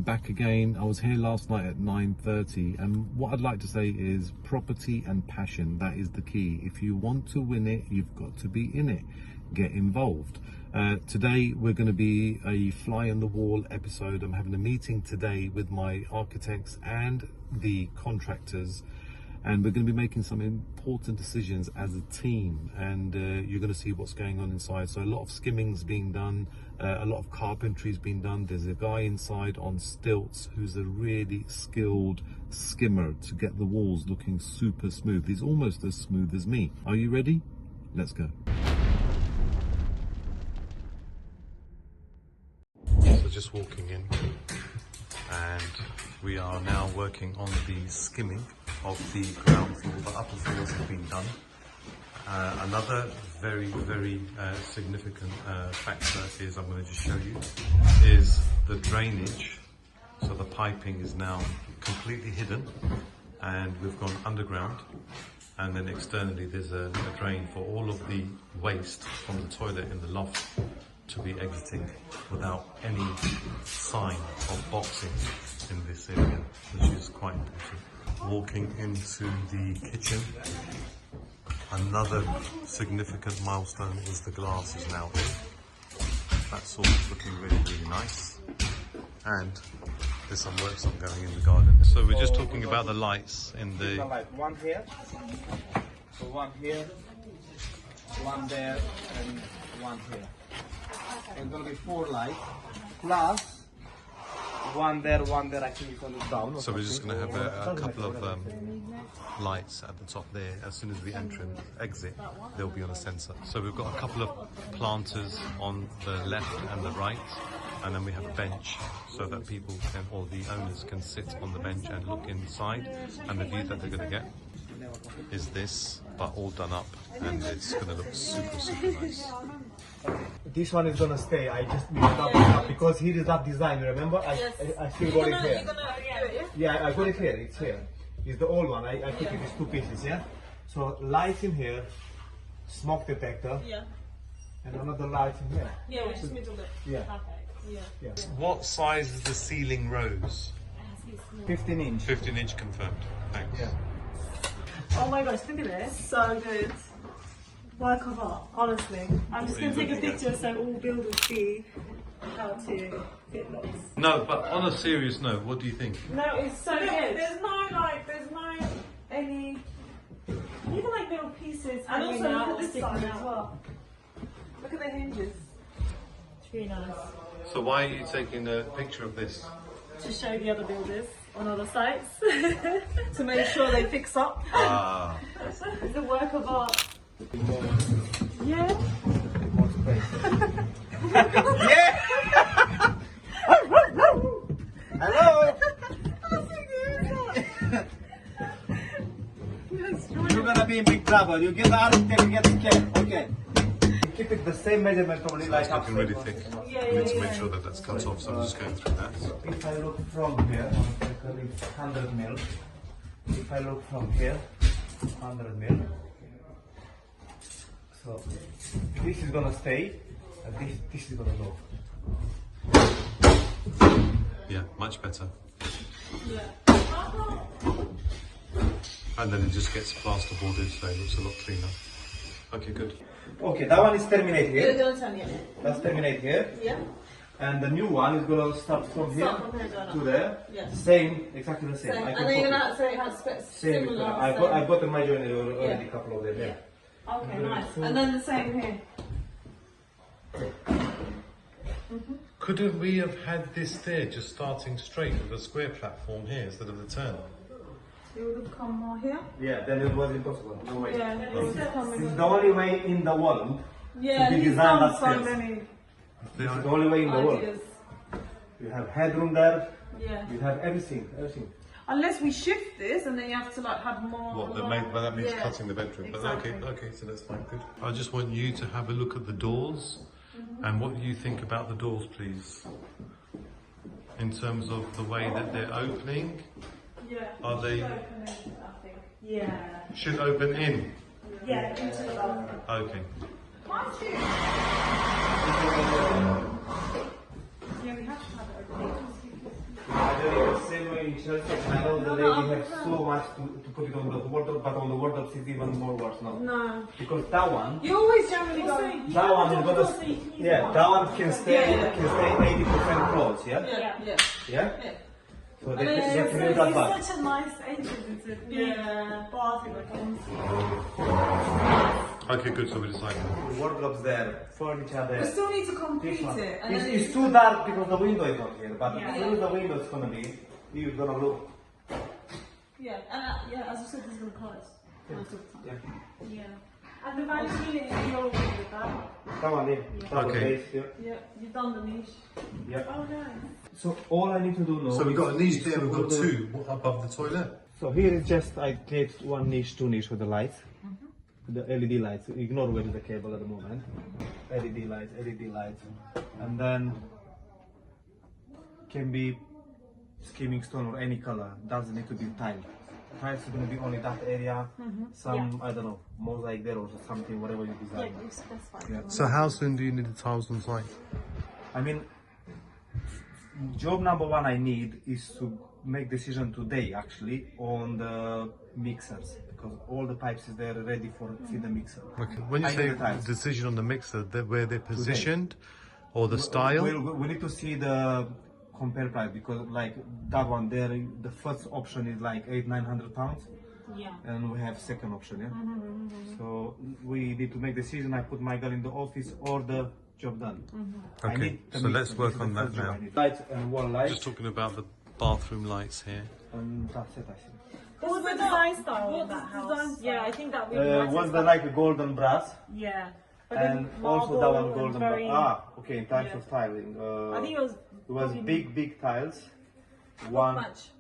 Back again. I was here last night at 9:30, and what I'd like to say is property and passion, that is the key. If you want to win it, you've got to be in it. Get involved. Today we're going to be a fly on the wall episode. I'm having a meeting today with my architects and the contractors, and we're going to be making some important decisions as a team, and you're going to see what's going on inside. So a lot of skimming's being done, a lot of carpentry's been done. There's a guy inside on stilts who's a really skilled skimmer to get the walls looking super smooth. He's almost as smooth as me. Are you ready? Let's go. So just walking in, and we are now working on the skimming of the ground floor. The upper floors have been done. Another very significant factor is, I'm going to just show you, is the drainage. So the piping is now completely hidden, and we've gone underground, and then externally there's a drain for all of the waste from the toilet in the loft to be exiting without any sign of boxing in this area, which is quite important. Walking into the kitchen, another significant milestone is the glass is now in. That's all looking really nice, and there's some works ongoing in the garden. So we're just talking about the lights in the... One here, so one here, one there, and one here. It's going to be 4 lights, plus one there, I think it's on the down. So we're just going to have a couple of lights at the top there. As soon as we enter and exit, they'll be on a sensor. So we've got a couple of planters on the left and the right, and then we have a bench so that people can, or the owners can sit on the bench and look inside, and the view that they're going to get is this, but all done up, and it's going to look super nice. This one is going to stay. I just need to double up because here is that design, remember? I still got it here. Yeah, I got it here. It's here. It's the old one. I think it is 2 pieces, yeah? So lights in here, smoke detector, and another light in here. Yeah, which is middle bit. Yeah. Perfect. Yeah. What size is the ceiling rose? 15 inch. 15 inch confirmed. Thanks. Yeah. Oh my gosh, look at this. So good. Work of art, honestly. I'm just going to take a picture so all builders see how to fit locks. No, but on a serious note, what do you think? No, it's so good. There's no any, even like little pieces. And also look at this side as well. Look at the hinges. It's really nice. So why are you taking a picture of this? To show the other builders on other sites. To make sure they fix up. Ah. It's a work of art. Yeah. More space. Yeah. Hello. You're gonna be in big trouble. You get the architect, you get scared. Okay. Keep it the same measurement only, So like it's looking really thick. Yeah, I need to make sure that that's cut off, so I'm just going through that. If I look from here, it's 100 mil. If I look from here, 100 mil. So this is gonna stay, and this is gonna go. Yeah, much better. Yeah. And then it just gets plasterboarded, so it looks a lot cleaner. Okay, good. Okay, that one is terminate here. Don't tell me. That's terminate here. Yeah. And the new one is gonna start from here to there. Yeah. Same, exactly the same. Same. I And can then you're copy. gonna say it has Same. similar. I've got the measurement already, a couple of them. Yeah. Okay, nice. And then the same here. Couldn't we have had this there just starting straight with a square platform here instead of the turn? It would have come more here. Yeah, then it was impossible. No way. Yeah, it's This is the only way in the world. yeah, to be he's designed done so upstairs. many This is the only way in the world. ideas. You have headroom there. Yeah. You have everything. Unless we shift this and then you have to like have more. What, that means cutting the bedroom. Exactly. But okay, so that's fine, good. I just want you to have a look at the doors, and what you think about the doors, please. In terms of the way that they're opening, Yeah. are they... I think. Yeah. Should open in? Yeah, into the bathroom. Okay. Yeah, we have to have it open. inches. I know the lady has so much to put it on the wardrobe, but on the wardrobe it's even more worse now. No. Because that one, You always generally go. that one is gonna, that one can stay 80% clothes, yeah? Yeah? So they can use that back. It's such a nice entrance. It's a big bathroom, Okay, good. So we decided. Wardrobes there, furniture there. We still need to complete it. And then It's too dark because the window is not here, but as soon as the window is gonna be, you're gonna look. Yeah, and as you said, it's gonna close. Most of the time. Yeah. And the vanity unit, you're all good with that. Come on in. Okay. Yeah, you've done the niche. Yeah. Oh, nice. So all I need to do now. So we've got a niche there. We've got to two above the toilet. So here is just I create one niche, two niche with the lights. The LED lights. Ignore where is the cable at the moment. LED lights, and then can be skimming stone or any color. Doesn't need to be tile. Tiles is going to be only that area. Some I don't know mosaic there or something, whatever you design. Yeah. So how soon do you need the tiles on site? I mean, job number one I need is to make decision today actually on the mixers because all the pipes is there ready for feed the mixer. Okay. When you I say need the tiles. decision on the mixer, where they're positioned, or the style? We need to see the compare price because like that one there, the first option is like £800-900. Yeah. And we have second option, yeah. So we need to make decision. I put my girl in the office or the job done. I Okay. need the So mixer. let's work This is on the that first job now. I need. Lights and wall lights. Just talking about the bathroom lights here. And that's it, I think. What's the design style in that house? Yeah, I think that would be Was the like golden brass Yeah. But and then also that one marble golden and very, brass. Okay, in terms of tiling. I think it was probably big tiles. book One match.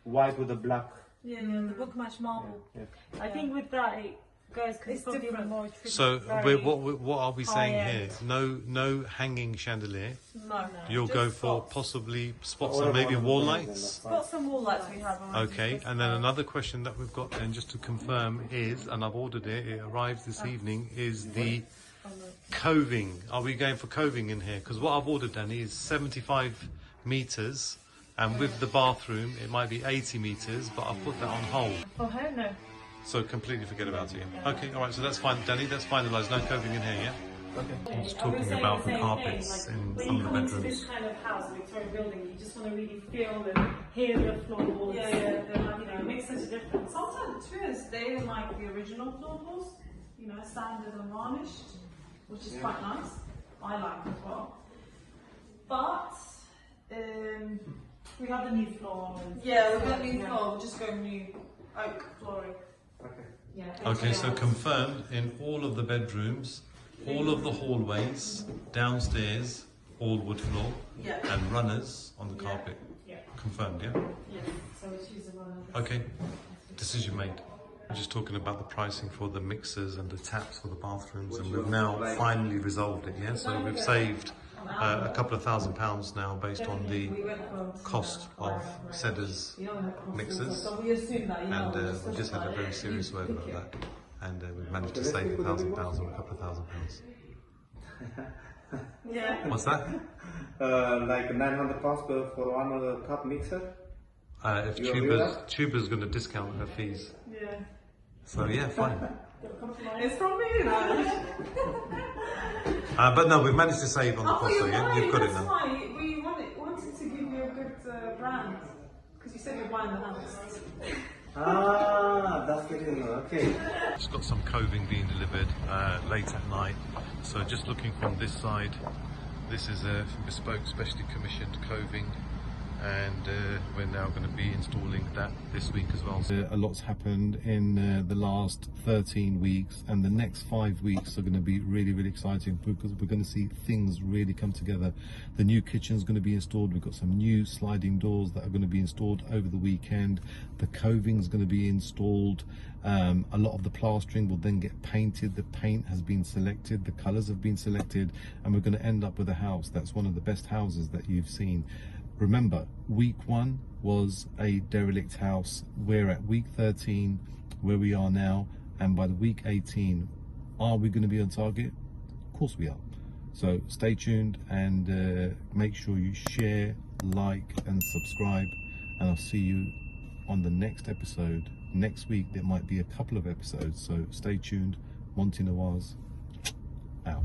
white with a black. Yeah, the book match marble. Yeah. I think with that it goes because it's probably even more tricky. So Very- what are we saying here? high-end. No hanging chandelier. No. You'll just go for spots. possibly spots Or and maybe one wall of the lights. Spots and wall lights we have on. Okay, and then another question that we've got then, just to confirm, is, and I've ordered it, it arrives this evening, is the coving. Are we going for coving in here? Because what I've ordered, Danny, is 75 metres, and with the bathroom, it might be 80 metres, but I've put that on hold. For her, no. So completely forget about it. Yeah? Okay, all right, so that's fine, Danny, that's finalised. No coving in here, yeah? Okay. I'm just talking about the carpets in when some you of the come into bedrooms. this kind of house, Victorian building, you just want to really feel and hear the floorboards. Yeah, they're like, you know, it makes such a difference. Sometimes the truth is they like the original floorboards, you know, standard and varnished, which is quite nice. I like as well. But we have the new floor. Yeah, we've got new floor. We'll just go new oak flooring. Okay. Yeah. Okay, so confirmed in all of the bedrooms, all of the hallways, downstairs, all wood floor, and runners on the carpet. Yeah. Confirmed, yeah? Yeah. So we choose the one. Okay, decision made. We're just talking about the pricing for the mixers and the taps for the bathrooms, and we've now finally resolved it, yeah? So we've saved a couple of £1,000s now based on the cost of Sedda's mixers, and we just had a very serious word about that, and we've managed to save £1,000 or a couple of £1,000s. Yeah. What's that? Like £900 for one cup mixer. If Tuba's going to discount her fees. Yeah. So yeah, fine. It's from me, you know. But no, we've managed to save on the cost, so yeah, you've got it That's now. why we wanted to give you a good brand. Because you said you're buying the house. That's good to know. Okay. Just got some coving being delivered late at night. So just looking from this side, this is a bespoke specially commissioned coving, and we're now going to be installing that this week as well. A lot's happened in the last 13 weeks, and the next 5 weeks are going to be really exciting because we're going to see things really come together. The new kitchen is going to be installed. We've got some new sliding doors that are going to be installed over the weekend. The coving is going to be installed. A lot of the plastering will then get painted. The paint has been selected, the colours have been selected, and we're going to end up with a house that's one of the best houses that you've seen. Remember, week 1 was a derelict house. We're at week 13 where we are now, and by the week 18, are we going to be on target? Of course we are. So stay tuned and make sure you share, like and subscribe, and I'll see you on the next episode. Next week there might be a couple of episodes, so stay tuned. Monty Nawaz out.